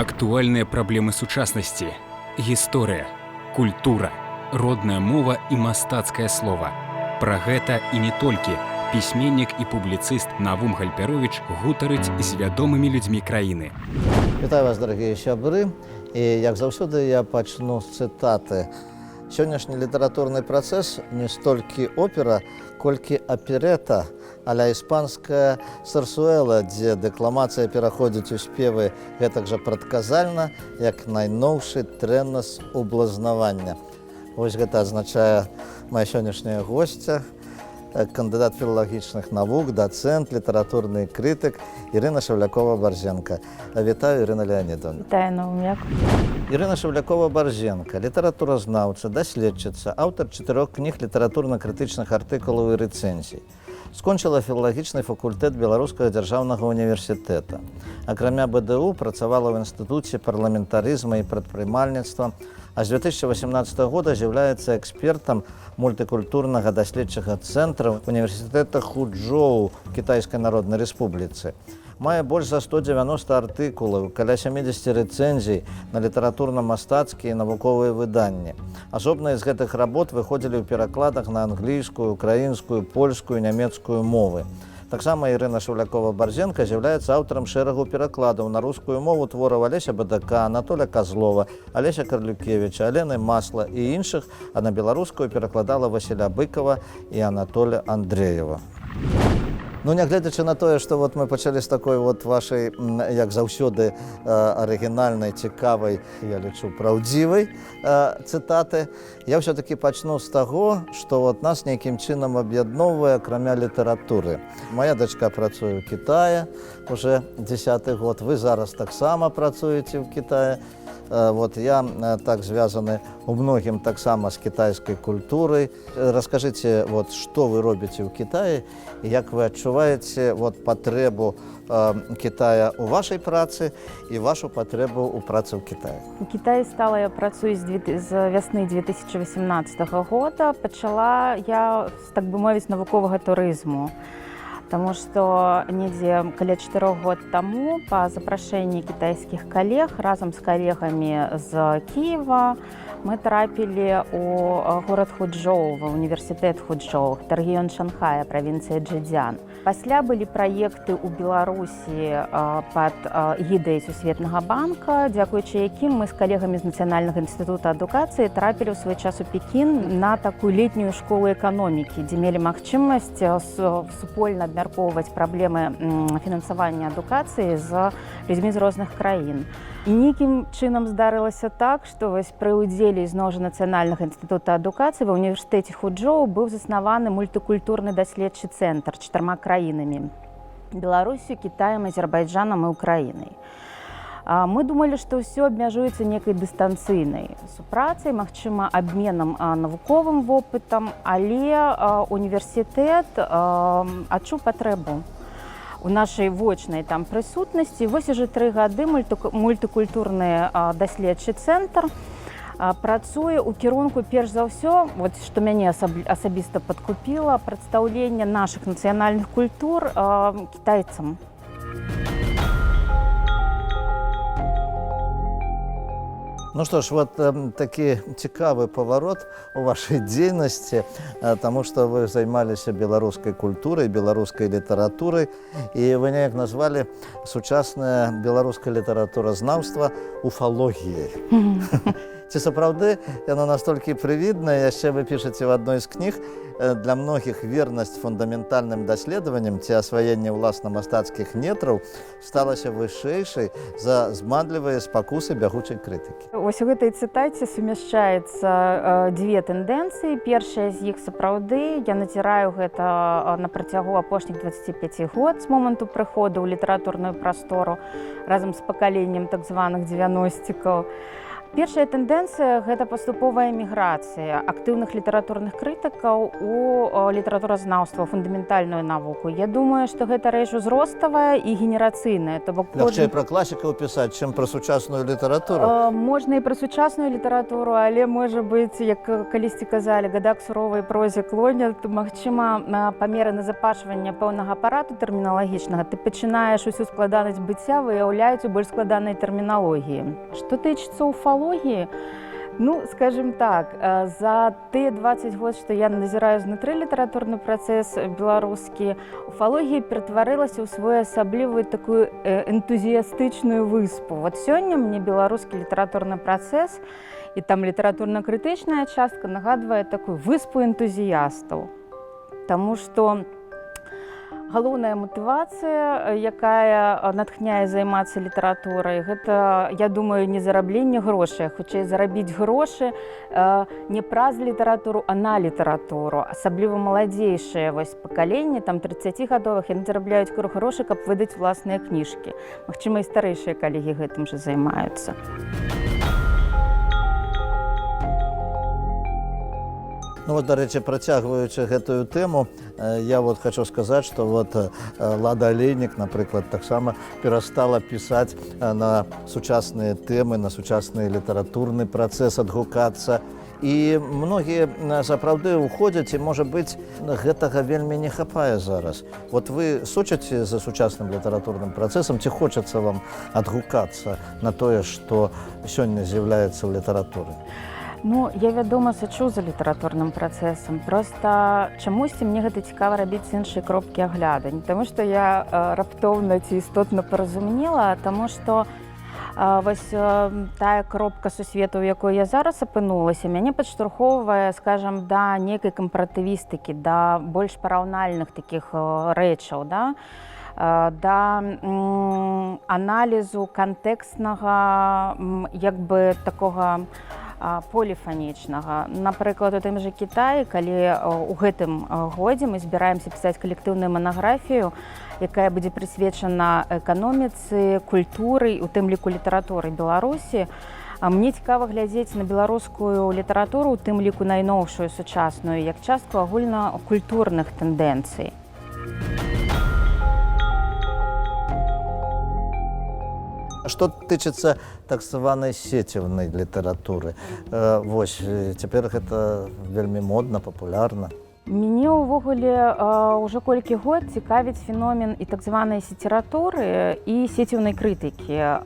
Актуальныя праблемы сучаснасці, гісторыя, культура, родная мова і мастацкае слова. Пра гэта і не толькі пісьменнік і публіцыст Навум Гальперовіч гутарыць з вядомымі людзьмі краіны. Вітаю вас, дарагія сябры, і як заўсёды я пачну з цытаты. Сённяшні літаратурны працэс не столькі опера, колькі аперета, а-ля іспанская сарсуэла, дзе дэкламацыя пераходзіць у спевы гэтак жа прадказальна, як найноўшы трэнас ублазнавання. Вось гэта азначае моя сённяшняя госця, кандыдат філалагічных навук, дацэнт, літаратурны крытык Ірына Шаўлякова-Барзенка. Вітаю, Ірына Леонідовна. Вітаю, Навумяк. Ірына Шаўлякова-Барзенка, літаратуразнаўца, даследчыца, аўтар 4 кніг літаратурна-крытычных артыкулаў і рэцэнзій. Скончыла філалагічны факультэт Беларускага дзяржаўнага універсітэта. Акрамя БДУ працавала ў інстытуце парламентарызма і прадпрымальніцтва, а з 2018 года з'яўляецца экспертам мультыкультурнага даследчага цэнтра універсітэта Худжоу Кітайскай Народнай Рэспубліцы. Мае больш за 190 артыкулаў, каля 70 рэцэнзій на літаратурна-мастацкія і навуковыя выданні. Асобныя з гэтых работ выходзілі ў перакладах на англійскую, украінскую, польскую, нямецкую мовы. Таксама Ірына Шаўлякова-Барзенка з'яўляецца аўтарам шэрагу перакладаў на рускую мову твораў Алеся Бадака, Анатоля Казлова, Алеся Карлюкевіча, Алены Масла і іншых, а на беларускую перакладала Васіля Быкова і Анатоля Андреева. Ну, нягледзячы на тое, што мы пачалі з такой вашай, як заўсёды, арыгінальнай, цікавай, я лічу, праўдзівай цытаты, я ўсё-такі пачну з таго, што нас нейкім чынам аб'ядноўвае акрамя літаратуры. Моя дачка працуе ў Кітаі уже 10-й год, вы зараз таксама працуеце ў Кітаі. Я так звязаны у многім таксама з кітайскай культурай. Раскажыце, што вы робіце ў Кітаі і як вы адчуваеце патрэбу Кітая ў вашай працы і вашу патрэбу ў працы ў Кітаі. У Кітаі стала я працую з вясны 2018 года. Пачала я, так бы мовіць, навуковага турызму. Таму што недзе каля 4 год таму па запрашэнні кітайскіх калег разам з калегамі з Кіева мы трапілі ў горад Худжоу, ва універсітэт Худжоу, гэта рэгіён Шанхая, правінцыя Чжэцзян. Пасля былі праекты ў Беларусі пад гідай Сусветнага банка, дзякуючы якім мы з калегамі з Нацыянальнага інстытута адукацыі трапілі ў свой час у Пекін на такую летнюю школу эканомікі, дзе мелі магчымасць супольна абмяркоўваць праблемы фінансавання адукацыі з людзьмі з розных краін. І нейкім чынам здарылася так, што пры ўдзеле зноў жа Нацыянальнага інстытута адукацыі ва ўніверсітэце Худжоу быў заснаваны мультыкультурны даследчы цэнтр 4 краінамі: Беларусю, Кітаем, Азербайджанам і Украінай. Мы думалі, што ўсё абмяжуецца некай дыстанцыйнай супрацай, магчыма, абменам навуковым вопытам, але універсітэт адчуў патрэбу у нашай вочнай там прысутнасці. Вось ужо 3 гады мультыкультурны даследчы цэнтр працуе ў кірунку, перш за ўсё, што мяне асабіста падкупіла, прадстаўлення нашых нацыянальных культур кітайцам. Ну што ж, такі цікавы паварот у вашай дзейнасці, таму што вы займаліся беларускай культурай, беларускай літаратурай, і вы неяк назвалі сучаснае беларускае літаратуразнаўства уфалогіяй. Ці сапраўды яно настолькі прывіднае, яшчэ вы пішаце ў адной з кніг, для многіх вернасць фундаментальным даследаванням ці асваенне ўласна-мастацкіх нетраў сталася вышэйшай за зманлівыя спакусы бягучай крытыкі. Вось у гэтай цытаце сумяшчаецца 2 тэндэнцыі. Першая з іх сапраўды, я назіраю гэта на працягу апошніх 25 год з моманту прыходу ў літаратурную прастору разам з пакаленнем так званых 90-цікаў. Першая тэндэнцыя гэта паступовая міграцыя актыўных літаратурных крытыкаў у літаратуразнаўства, фундаментальную навуку. Я думаю, што гэта рэч узроставая і генерацыйная. То бок Лягчэй пра класікаў пісаць, чым пра сучасную літаратуру. Можна і пра сучасную літаратуру, але, можа быць, як калісьці казалі, гада к суровай прозе клонят, магчыма, па меры назапашвання пэўнага апарату тэрміналагічнага ты пачынаеш усю складанасць быцця выяўляць у больш складанай тэрміналогіі. Што тычыцца уфалогіі, ну, скажем так, за тыя 20 год, што я назіраю знутры літаратурны працэс беларускі, уфалогія ператварылася ў своеасаблівую такую энтузіястычную выспу. Вот сёння мне беларускі літаратурны працэс і там літаратурна-крытычная частка нагадвае такую выспу энтузіястаў. Таму што галоўная матывацыя, якая натхняе займацца літаратурай, гэта, я думаю, не зарабленне грошай, хутчэй зарабіць грошы не праз літаратуру, а на літаратуру. Асабліва маладзейшае пакаленне, там 30гадовых, яны зарабляюць грошы, каб выдаць уласныя кніжкі. Магчыма, і старэйшыя калегі гэтым жа займаюцца. Ну вот, дарэчы, працягваючы гэтую тэму, я вот хочу сказаць, што вот Лада Алейнік, напрыклад, таксама перастала пісаць на сучасныя тэмы, на сучасны літаратурны працэс, адгукацца. І многія сапраўды ўходзяць, і, можа быць, гэтага вельмі не хапае зараз. Вот вы сочыце за сучасным літаратурным працэсам, ці хочацца вам адгукацца на тое, што сёння з'яўляецца ў літаратуры? Ну, я, вядома, сачу за літаратурным працэсам. Проста чамусьці мне гэта цікава рабіць з іншай кропкі агляду. Не таму, што я раптоўна ці істотна паразумела, а таму, што вось тая кропка сусвету, у якой я зараз апынулася, мяне падштурхоўвае, скажам, да нейкай кампаратывістыкі, да больш параўнальных такіх рэчаў, да? Да аналізу кантэкстнага, як бы такога поліфанічнага. Напрыклад, у тым жа Кітаі, калі ў гэтым годзе мы збіраемся пісаць калектыўную манаграфію, якая будзе прысвечана эканоміцы, культуры, у тым ліку літаратуры Беларусі, мне цікава глядзець на беларускую літаратуру, у тым ліку найноўшую сучасную, як частку агульнакультурных тэндэнцый. Што тычыцца так званай сецівнай літаратуры, вось, цяпер гэта вельмі модна, папулярна. Мяне ўвогуле ўжо колькі год цікавіць феномен і так званай сецературы і сецівнай крытыкі.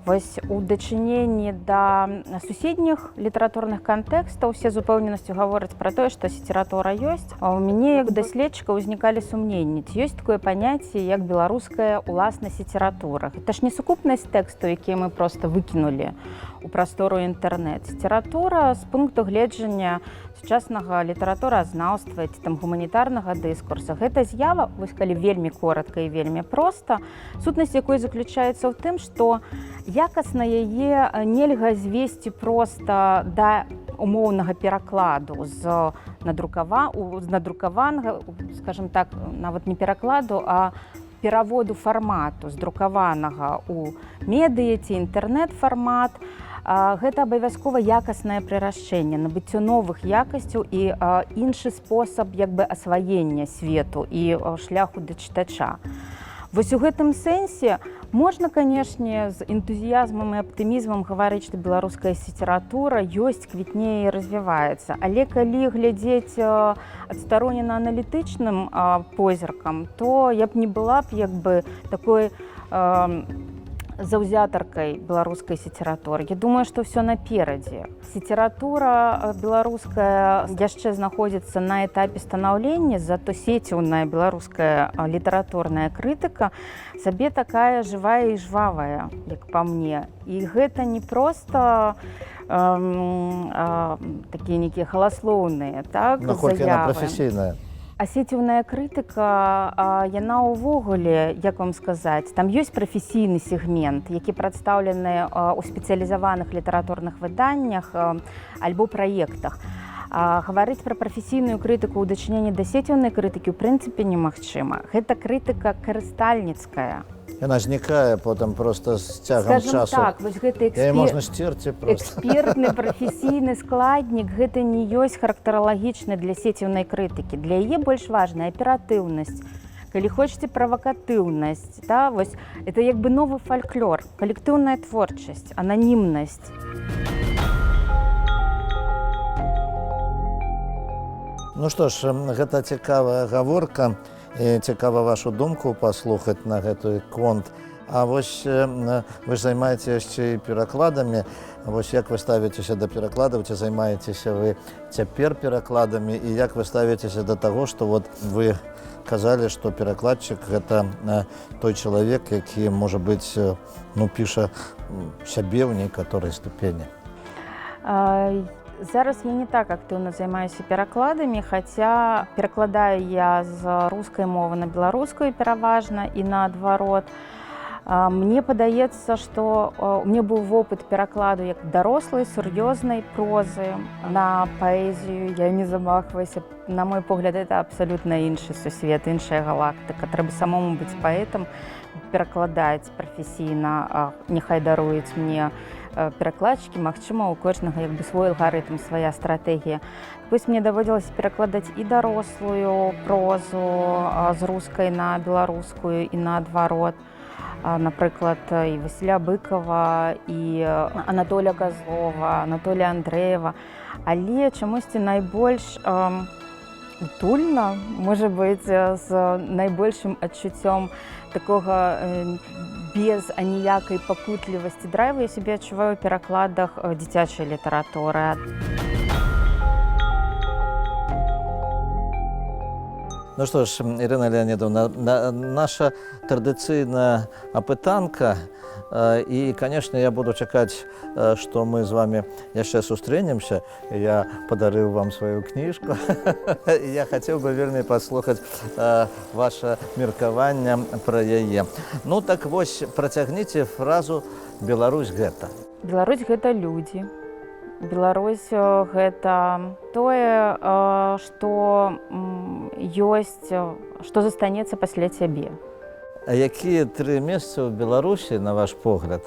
Вось у дачыненні да суседніх літаратурных кантэкстаў усе з упэўненасцю гавораць пра тое, што сецература ёсць. А ў мяне, як даследчыка, узнікалі сумненні. Ці ёсць такое паняцце, як беларуская уласна сецература. Гэта ж не сукупнасць тэксту, якія мы проста выкінулі у прастору інтэрнэт. Сецература з пункту гледжання сучаснага літаратуразнаўства ці там гуманітарнага дыскурса. Гэта з'ява, вось калі вельмі коротка і вельмі проста, сутнасць якой заключаецца ў тым, што якасна яе нельга звесці проста да умоўнага перакладу з надрукаванага, скажем так, нават не перакладу, а пераводу фармату з друкаванага ў медыа ці інтэрнэт-фармат. Гэта абавязкова якаснае прырашчэнне, набыццё новых якасцяў і іншы спосаб як бы асваення свету і шляху да чытача. Вось у гэтым сэнсе можна, канешне, з энтузіязмам і аптымізмам гаварыць, што беларуская літаратура ёсць, квітнее і развіваецца. Але калі глядзець адстаронена аналітычным позіркам, то я б не была б як бы такой заўзятаркай беларускай літаратуры. Я думаю, што ўсё наперадзе. Літаратура беларуская яшчэ знаходзіцца на этапе станаўлення, зато сецівная беларуская літаратурная крытыка сабе такая жывая і жвавая, як па мне. І гэта не проста такія нейкія галаслоўныя, так, заявы. Наколькі яна прафесійная? А сецівная крытыка, яна ўвогуле, як вам сказаць, там ёсць прафесійны сегмент, які прадстаўлены ў спецыялізаваных літаратурных выданнях альбо праектах. Гаварыць пра прафесійную крытыку ў дачыненні да сецівнай крытыкі ў прынцыпе немагчыма. Гэта крытыка карыстальніцкая. Яна знікае потым просто з цягам Скажем часу. так, вось гэты Яе можна сцерці просто. экспертны прафесійны складнік гэта не ёсць характаралагічны для сеціўнай крытыкі. Для яе больш важная аператыўнасць, калі хочаце правакатыўнасць, да, вось это як бы новы фальклор, калектыўная творчасць, ананімнасць. Ну што ж, гэта цікавая гаворка, і цікава вашу думку паслухаць на гэты конт. А вось вы ж займаеце яшчэ і перакладамі. Вось як вы ставіцеся да перакладаў, ці займаецеся вы цяпер перакладамі, і як вы ставіцеся да таго, што вот вы казалі, што перакладчык гэта той чалавек, які, можа быць, ну, піша сябе ў некаторай ступені. Зараз я не так актыўна займаюся перакладамі, хаця перакладаю я з рускай мовы на беларускую пераважна і наадварот. Мне падаецца, што у меня быў вопыт перакладу як дарослай, сур'ёзнай прозы на паэзію. Я не замахваюся. На мой погляд, это абсалютна іншы сусвет, іншая галактыка. Трэба самому быць паэтам, перакладаць прафесійна, няхай даруюць мне перакладчыкі, магчыма, у кожнага як бы свой алгарытм, свая стратэгія. Вось мне даводзілася перакладаць і дарослую прозу з рускай на беларускую і наадварот. Напрыклад, і Васіля Быкова, і Анатолія Козлова, Анатолія Андрэева. Але чамусьці найбольш утульна, можа быць, з найбольшым адчуццём такога без аніякай пакутлівасці драйву я сябе адчуваю ў перакладах дзіцячай літаратуры. Ну што ж, Ірына Леонідовна, наша традыцыйная апытанка, і, канешне, я буду чакаць, што мы з вами яшчэ сустрэнемся. Я падарыў вам сваю кніжку. Я хацеў бы вельмі паслухаць ваша меркаванне пра яе. Ну так вось, працягніце фразу «Беларусь гэта». Беларусь гэта людзі. Беларусь гэта тое, што ёсць, што застанецца пасля цябе. А якія 3 месцы ў Беларусі, на ваш погляд,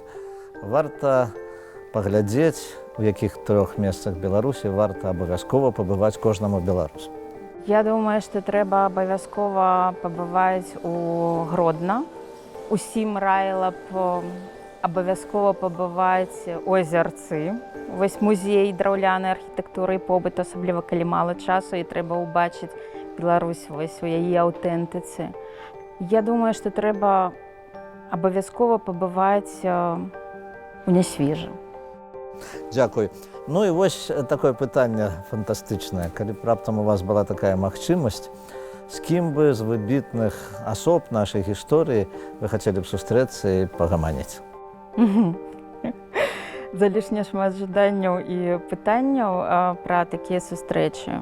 варта паглядзець, у якіх 3 месцах Беларусі варта абавязкова пабываць кожнаму беларусу? Я думаю, што трэба абавязкова пабываць у Гродна. Усім раіла б абавязкова пабываць у Азярцы. Вось музей драўлянай архітэктуры і побыту, асабліва калі мала часу, і трэба ўбачыць Беларусь вось у яе аўтэнтыцы. Я думаю, што трэба абавязкова пабываць у Нясвіжы. Дзякуй. Ну і вось такое пытанне фантастычнае. Калі б раптам у вас была такая магчымасць, з кім бы з выбітных асоб нашай гісторыі вы хацелі б сустрэцца і пагаманіць? Залішне шмат жаданняў і пытанняў пра такія сустрэчы.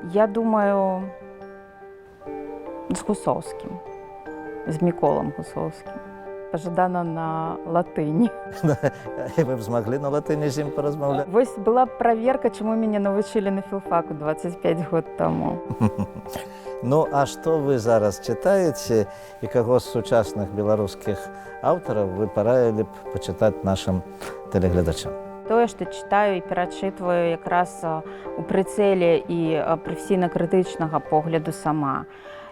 Я думаю, з Гусоўскім, з Міколам Гусоўскім. Пажадана на латыні. І вы б змаглі на латыні з ім паразмаўляць? Вось была праверка, чаму мяне навучылі на філфаку 25 год таму. Ну, а што вы зараз чытаеце і каго з сучасных беларускіх аўтараў вы параілі б пачытаць нашым тэлегледачам? Тое, што чытаю і перачытваю якраз у прыцэле і прафесійна-крытычнага погляду сама.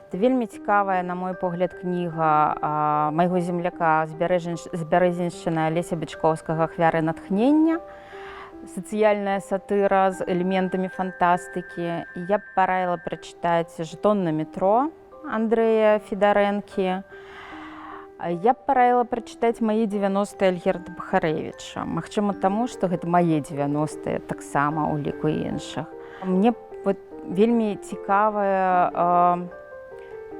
Это вельмі цікавая, на мой погляд, кніга майго земляка з Бярэзіншчыны Алеся Бычковскага «Ахвяры натхнення». Сацыяльная сатыра з элементамі фантастыкі. Я б параіла прачытаць «Жэтон на метро» Андрэя Федарэнкі. Я б параіла прачытаць «Мае 90-е» Альгерда Бахарэвіча. Магчыма, таму, што гэта мае 90-е таксама ў ліку іншых. Мне вельмі цікавая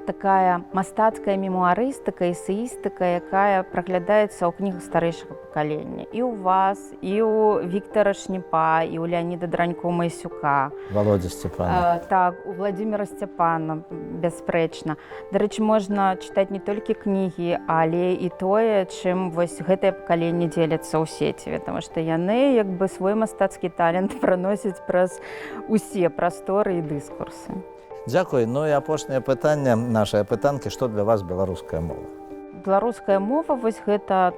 такая мастацкая мемуарыстыка, эсеістыка, якая праглядаецца ў кнігах старэйшага пакалення. І ў вас, і ў Віктара Шніпа, і ў Леаніда Дранько-Майсюка. Володя Сцяпана. Так, у Владзіміра Сцяпана, бясспрэчна. Дарэчы, можна чытаць не толькі кнігі, але і тое, чым вось гэтае пакаленне дзеляцца ў сеціве, таму што яны як бы свой мастацкі талент праносяць праз усе прасторы і дыскурсы. Дзякуй. Ну і апошняе пытанне нашай апытанкі, што для вас беларуская мова? Беларуская мова вось гэта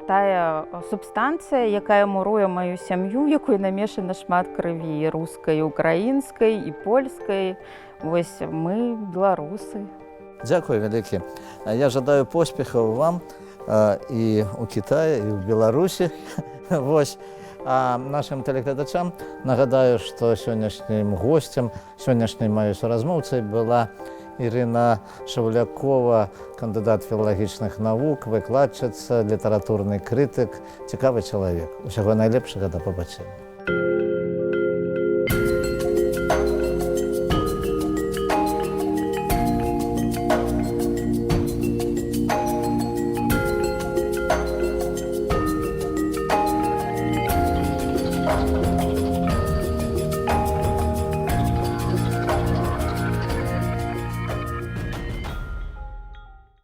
тая субстанцыя, якая муруе маю сям'ю, якой намешана шмат крыві і рускай, і украінскай, і польскай. Вось мы беларусы. Дзякуй вялікі. Я жадаю поспехаў вам і ў Кітаі, і ў Беларусі. Вось. А нашим телеглядачам нагадаю, што сённяшнім госцем, сённяшняй маёй суразмоўцай была Ірына Шаўлякова, кандыдат філалагічных навук, выкладчыца, літаратурны крытык, цікавы чалавек. Усяго найлепшага, да пабачэння.